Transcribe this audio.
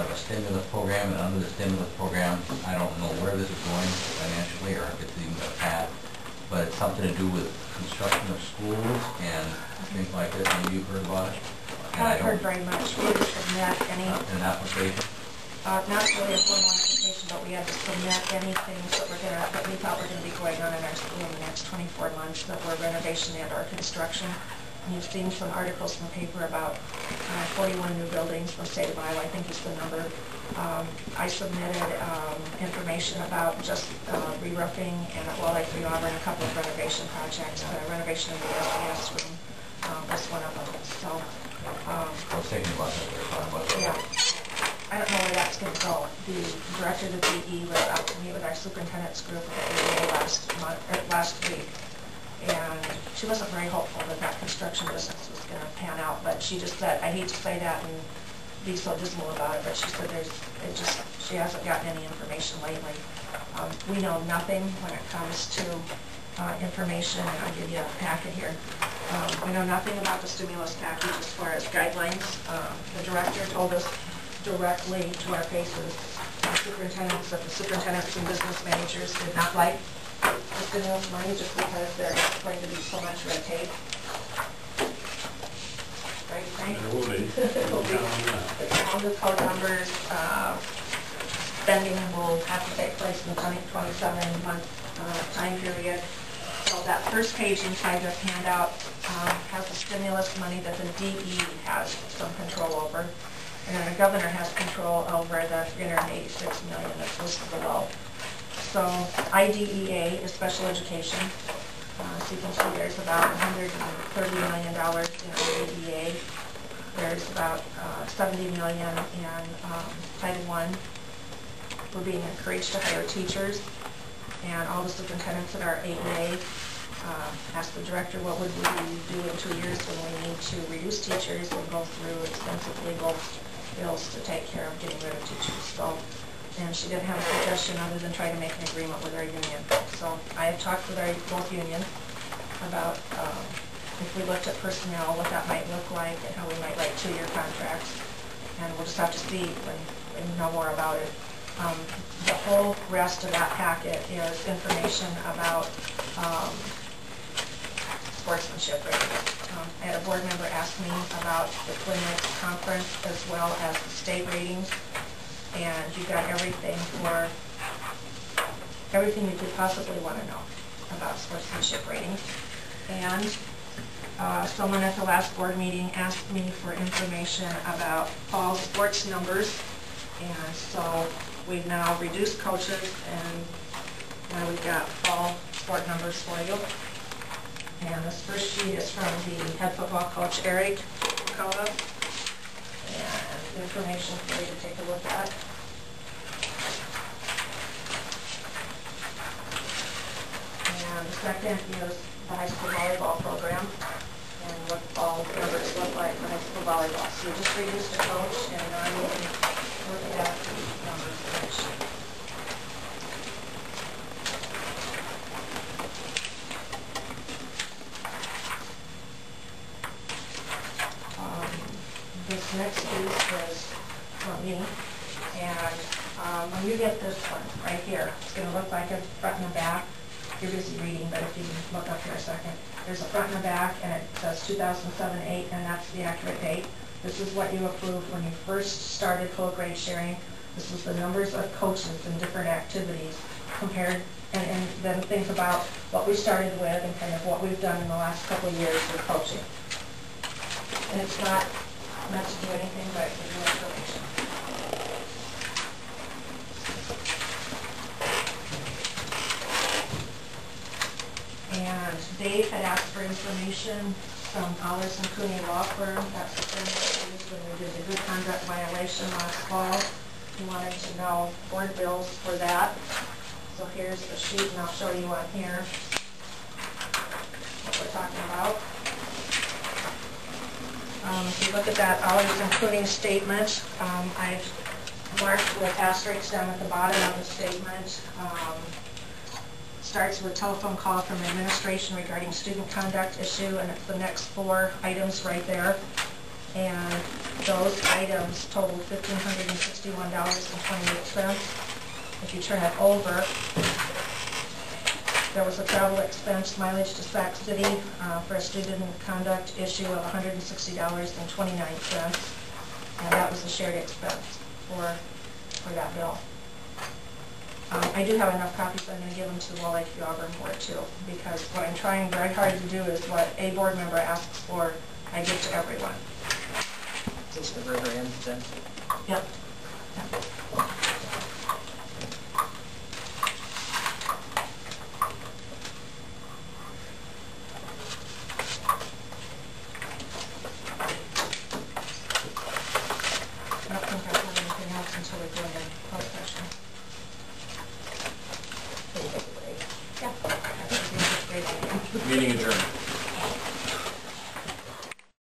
of a stimulus program, and under the stimulus program, I don't know where this is going financially or if it's even going to pass, but it's something to do with construction of schools and things like this. Maybe you've heard about it? I haven't heard very much. We had to submit any... An application? Not really a formal application, but we had to submit anything that we thought were going to be going on in our school in the next 24 months that were renovation and or construction. And you've seen some articles in the paper about 41 new buildings from the state of Iowa, I think is the number. I submitted information about just re-roofing and at Walleye Free Auburn, a couple of renovation projects. The renovation of the SES room was one of them. So, I was thinking about that. We were talking about that. Yeah. I don't know where that's going to go. The director of the DE was out to meet with our superintendent's group at the ADA last week. And she wasn't very hopeful that that construction business was going to pan out, but she just said, I hate to say that and be so dismal about it, but she said she hasn't gotten any information lately. We know nothing when it comes to information, and I'll give you a packet here. We know nothing about the stimulus package as far as guidelines. The director told us directly to our faces, the superintendents and business managers did not like the stimulus money just because there's going to be so much red tape. Right, Frank? There will be. All the code numbers, spending will have to take place in the 27-month time period. So that first page inside the handout has the stimulus money that the DE has some control over. And then the governor has control over the $386 million that's listed below. So IDEA is special education. So you can see there's about $130 million in IDEA. There's about $70 million in Title I. We're being encouraged to hire teachers. And all the superintendents at our AEA asked the director what would we do in 2 years when we need to reduce teachers and go through expensive legal bills to take care of getting rid of teachers. So. And she didn't have a suggestion other than try to make an agreement with our union. So I have talked with our both unions about if we looked at personnel, what that might look like and how we might write 2-year contracts. And we'll just have to see when we know more about it. The whole rest of that packet is information about sportsmanship ratings. I had a board member ask me about the clinic conference as well as the state ratings. And you got everything you could possibly want to know about sportsmanship ratings. And someone at the last board meeting asked me for information about fall sports numbers. And so we've now reduced coaches, and now we've got fall sport numbers for you. And this first sheet is from the head football coach, Eric Koda. And information for you to take a look at. And the second is the high school volleyball program and what fall numbers look like for high school volleyball. So you just reduced a coach, and now you can look at the numbers next sheet. This next piece is from me, and when you get this one right here, it's going to look like a front and a back. You're busy reading, but if you look up here a second, there's a front and a back, and it says 2007-8, and that's the accurate date. This is what you approved when you first started full grade sharing. This was the numbers of coaches and different activities compared, and then think about what we started with and kind of what we've done in the last couple of years with coaching. And it's not meant to do anything but give you information. And Dave had asked for information from Allers & Cooney Law Firm. That's the firm that we used when we did the good conduct violation last fall. He wanted to know board bills for that. So here's the sheet, and I'll show you on here what we're talking about. If you look at that Allers & Cooney statement, I've marked with asterisks down at the bottom of the statement. Starts with telephone call from administration regarding student conduct issue, and it's the next 4 items right there. and those items totaled $1,561.28. If you turn it over, there was a travel expense mileage to Sac City for a student conduct issue of $160.29, and that was a shared expense for that bill. I do have enough copies, I'm going to give them to the Lakeview Auburn Board too, because what I'm trying very hard to do is what a board member asks for, I give to everyone. Is the river end then? Yep. I don't think I have anything else until we go into closed session. Yeah. I think it's a great idea. Meeting adjourned.